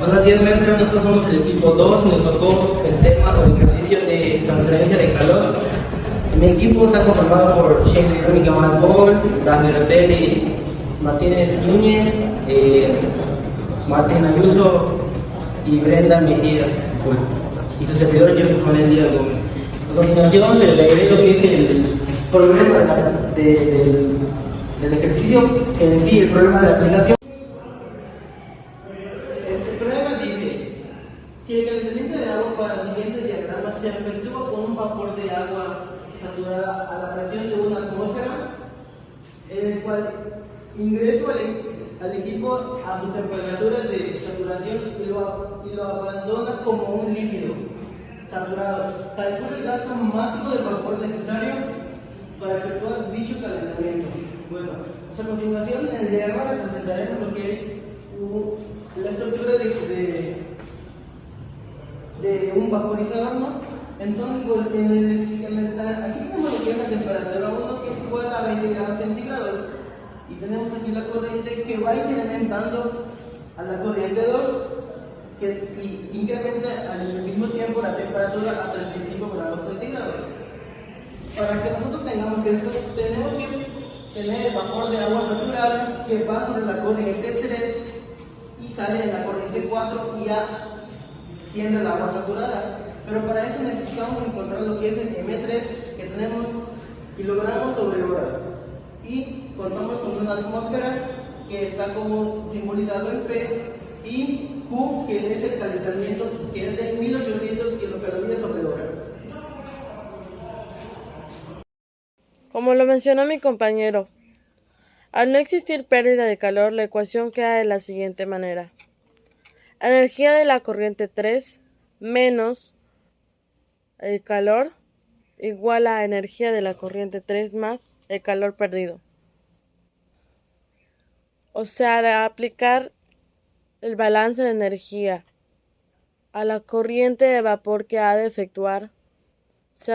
Buenos días, maestra. Nosotros somos el equipo 2. Nos tocó el tema o el ejercicio de transferencia de calor. Mi equipo está conformado por Shane Verónica Malbol, Dafne Rotelli, Martínez Núñez, Martín Ayuso y Brenda Mejía. Y su servidor Joseph Manuel Díaz Gómez. A continuación les leeré lo que es el problema del ejercicio en sí, el problema de la aplicación. El problema dice: si el calentamiento de agua para el siguiente diagrama se efectúa con un vapor de agua saturada a la presión de una atmósfera, en el cual ingreso al equipo a su temperatura de saturación y lo abandona como un líquido saturado, calcula el gasto máximo del vapor necesario para efectuar dicho calentamiento. Bueno, a continuación en el diagrama representaremos lo que es la estructura de un vaporizador, ¿no? Entonces, pues, aquí tenemos lo que es la temperatura 1, que es igual a 20 grados centígrados, y tenemos aquí la corriente que va incrementando a la corriente 2, y incrementa al mismo tiempo la temperatura a 35 grados centígrados. Para que nosotros tengamos esto, tenemos que tener el vapor de agua saturada que va sobre la corriente 3 y sale en la corriente 4 y ya siendo el agua saturada. Pero para eso necesitamos encontrar lo que es el M3, que tenemos kilogramos sobre hora. Y contamos con una atmósfera que está como simbolizado en P, y Q, que es el calentamiento, que es de 1800 kilocalorías sobre hora. Como lo mencionó mi compañero, al no existir pérdida de calor, la ecuación queda de la siguiente manera: energía de la corriente 3 menos el calor igual a energía de la corriente 3 más el calor perdido. O sea, al aplicar el balance de energía a la corriente de vapor que ha de efectuar, se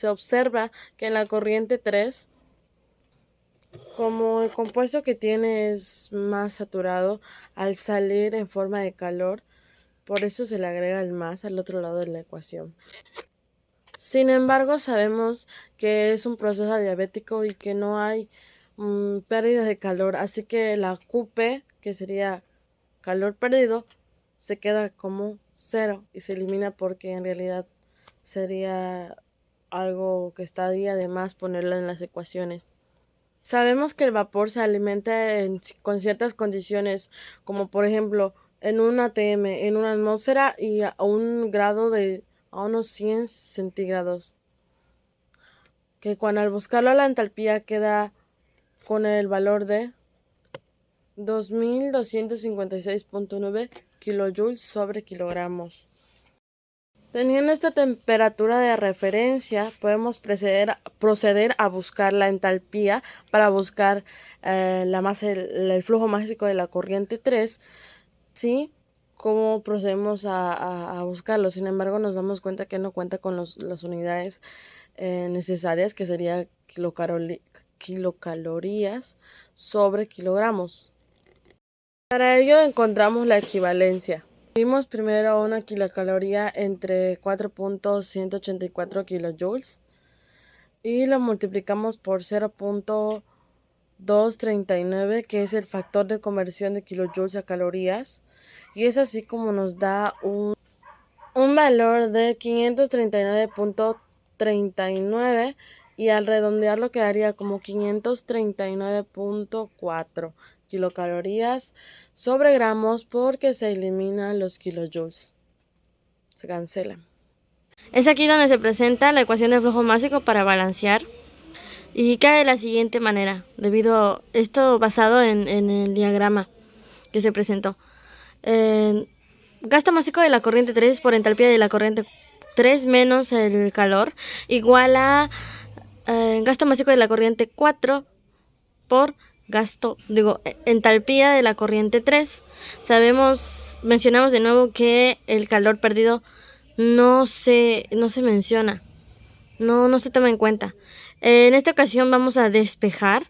observa que en la corriente 3, como el compuesto que tiene es más saturado, al salir en forma de calor, por eso se le agrega el más al otro lado de la ecuación. Sin embargo, sabemos que es un proceso adiabático y que no hay pérdida de calor, así que la QP, que sería calor perdido, se queda como 0 y se elimina, porque en realidad sería algo que estaría de más ponerlo en las ecuaciones. Sabemos que el vapor se alimenta con ciertas condiciones, como por ejemplo en un atm, en una atmósfera y a un grado a unos 100 centígrados, que cuando al buscarlo a la entalpía queda con el valor de 2256.9 kilojoules sobre kilogramos. Teniendo esta temperatura de referencia, podemos proceder a buscar la entalpía para buscar el flujo mágico de la corriente 3. Sí, cómo procedemos a buscarlo. Sin embargo, nos damos cuenta que no cuenta con las unidades necesarias, que sería kilocalorías sobre kilogramos. Para ello encontramos la equivalencia. Vimos primero una kilocaloría entre 4.184 kilojoules y lo multiplicamos por 0.239, que es el factor de conversión de kilojoules a calorías, y es así como nos da un valor de 539.39, y al redondearlo quedaría como 539.4 kilocalorías sobre gramos, porque se eliminan los kilojoules, se cancelan. Es aquí donde se presenta la ecuación de flujo másico para balancear, y cae de la siguiente manera, debido a esto basado en el diagrama que se presentó. Gasto másico de la corriente 3 por entalpía de la corriente 3 menos el calor igual a gasto másico de la corriente 4 por entalpía de la corriente 3. Mencionamos de nuevo que el calor perdido no se menciona, no se toma en cuenta. En esta ocasión vamos a despejar,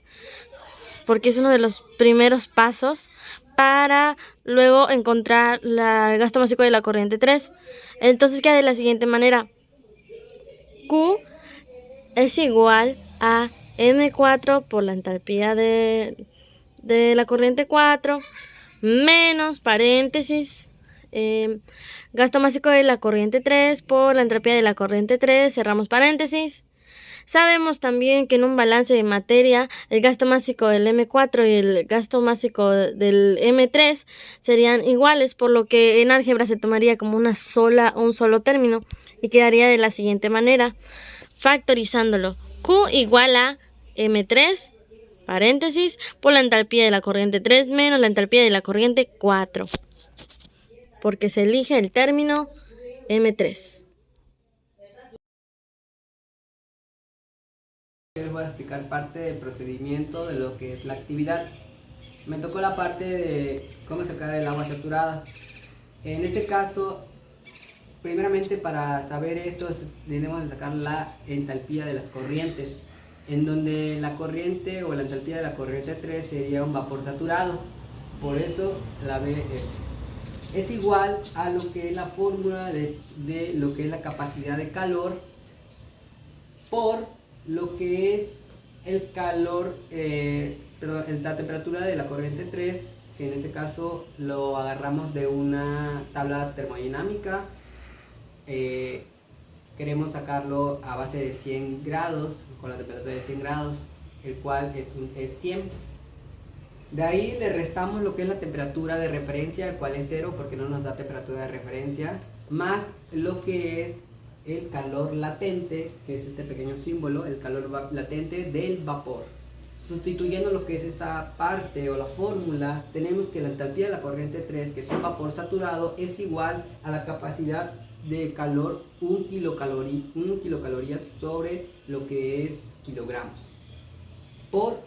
porque es uno de los primeros pasos para luego encontrar el gasto básico de la corriente 3. Entonces queda de la siguiente manera. Q es igual a M4 por la entalpía de la corriente 4 menos paréntesis gasto básico de la corriente 3 por la entalpía de la corriente 3, cerramos paréntesis. Sabemos también que en un balance de materia el gasto básico del M4 y el gasto básico del M3 serían iguales, por lo que en álgebra se tomaría como un solo término y quedaría de la siguiente manera, factorizándolo. Q igual a M3, paréntesis, por la entalpía de la corriente 3 menos la entalpía de la corriente 4, porque se elige el término M3. Les voy a explicar parte del procedimiento de lo que es la actividad. Me tocó la parte de cómo sacar el agua saturada. En este caso, primeramente para saber esto tenemos que sacar la entalpía de las corrientes, en donde la corriente o la entalpía de la corriente 3 sería un vapor saturado. Por eso la B es igual a lo que es la fórmula de lo que es la capacidad de calor por lo que es el calor, la temperatura de la corriente 3, que en este caso lo agarramos de una tabla termodinámica. Queremos sacarlo a base de 100 grados, con la temperatura de 100 grados, el cual es 100. De ahí le restamos lo que es la temperatura de referencia, el cual es 0 porque no nos da temperatura de referencia, más lo que es el calor latente, que es este pequeño símbolo, el calor latente del vapor. Sustituyendo lo que es esta parte o la fórmula, tenemos que la entalpía de la corriente 3, que es un vapor saturado, es igual a la capacidad de calor 1 kilocalorías sobre lo que es kilogramos, por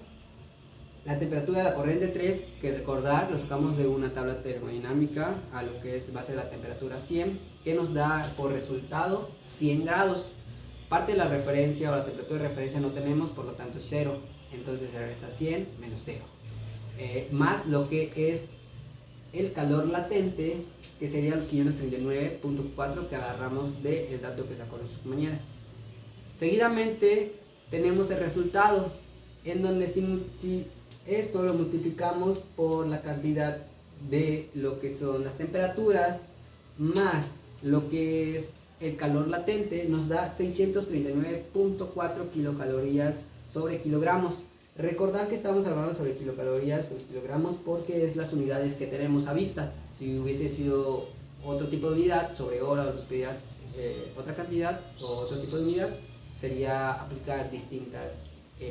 la temperatura de la corriente 3, que recordar, lo sacamos de una tabla termodinámica a lo que es base de la temperatura 100, que nos da por resultado 100 grados. Parte de la referencia o la temperatura de referencia no tenemos, por lo tanto es 0. Entonces se resta 100 menos 0. Más lo que es el calor latente, que sería los 539.4 que agarramos del dato que sacó nuestras compañeras. Seguidamente tenemos el resultado, en donde si esto lo multiplicamos por la cantidad de lo que son las temperaturas más lo que es el calor latente, nos da 639.4 kilocalorías sobre kilogramos. Recordar que estamos hablando sobre kilocalorías sobre kilogramos porque es las unidades que tenemos a vista. Si hubiese sido otro tipo de unidad, sobre hora, o nos pidieras otra cantidad o otro tipo de unidad, sería aplicar distintas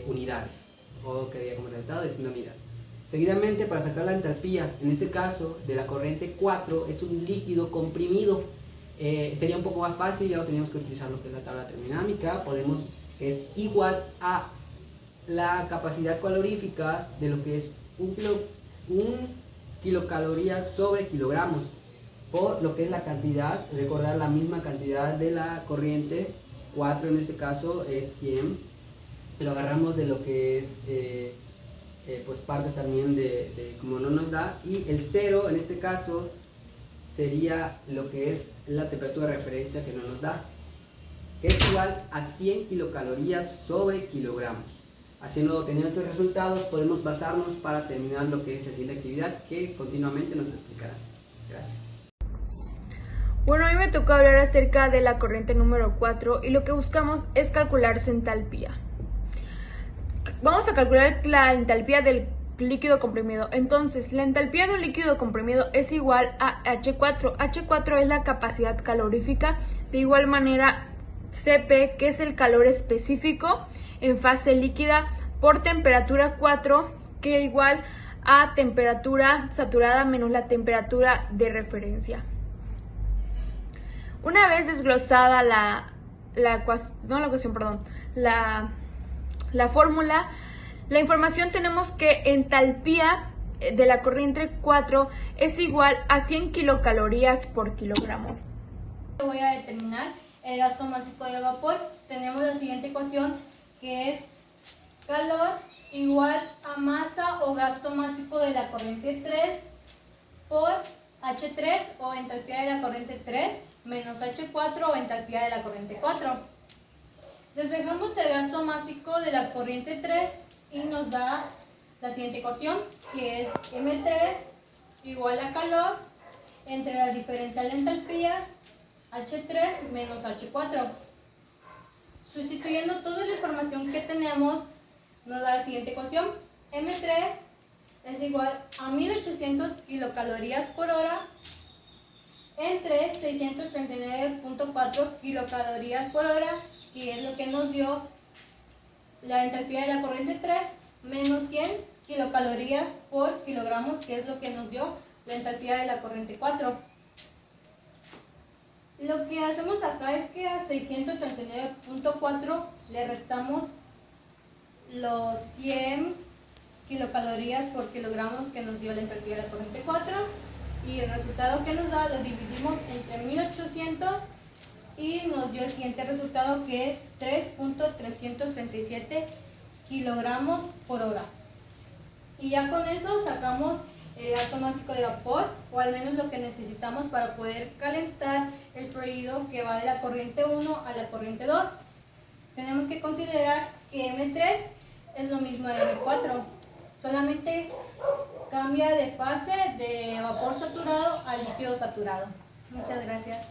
unidades, o quedaría como resultado distinta unidad. Seguidamente, para sacar la entalpía, en este caso de la corriente 4, es un líquido comprimido. Sería un poco más fácil, ya no teníamos que utilizar lo que es la tabla termodinámica. Es igual a la capacidad calorífica de lo que es un kilocalorías sobre kilogramos, por lo que es la cantidad, recordar la misma cantidad de la corriente 4, en este caso es 100, pero agarramos de lo que es pues parte también de como no nos da, y el 0 en este caso sería lo que es la temperatura de referencia, que no nos da, que es igual a 100 kilocalorías sobre kilogramos. Teniendo estos resultados, podemos basarnos para terminar lo que es la siguiente actividad, que continuamente nos explicarán. Gracias. Bueno, a mí me tocó hablar acerca de la corriente número 4 y lo que buscamos es calcular su entalpía. Vamos a calcular la entalpía del líquido comprimido. Entonces, la entalpía de un líquido comprimido es igual a H4. H4 es la capacidad calorífica. De igual manera, Cp, que es el calor específico en fase líquida, por temperatura 4, que igual a temperatura saturada menos la temperatura de referencia. Una vez desglosada la fórmula, la información, tenemos que entalpía de la corriente 4 es igual a 100 kilocalorías por kilogramo. Voy a determinar el gasto básico de vapor. Tenemos la siguiente ecuación, que es calor igual a masa o gasto básico de la corriente 3 por H3 o entalpía de la corriente 3 menos H4 o entalpía de la corriente 4. Despejamos el gasto másico de la corriente 3 y nos da la siguiente ecuación, que es M3 igual a calor entre la diferencial de entalpías H3 menos H4. Sustituyendo toda la información que tenemos, nos da la siguiente ecuación. M3 es igual a 1800 kilocalorías por hora entre 639.4 kilocalorías por hora, que es lo que nos dio la entalpía de la corriente 3, menos 100 kilocalorías por kilogramos, que es lo que nos dio la entalpía de la corriente 4. Lo que hacemos acá es que a 639.4 le restamos los 100 kilocalorías por kilogramos que nos dio la entalpía de la corriente 4, y el resultado que nos da lo dividimos entre 1800 y nos dio el siguiente resultado, que es 3.337 kilogramos por hora. Y ya con eso sacamos el gasto másico de vapor, o al menos lo que necesitamos para poder calentar el fluido que va de la corriente 1 a la corriente 2. Tenemos que considerar que M3 es lo mismo de M4, solamente cambia de fase de vapor saturado a líquido saturado. Muchas gracias.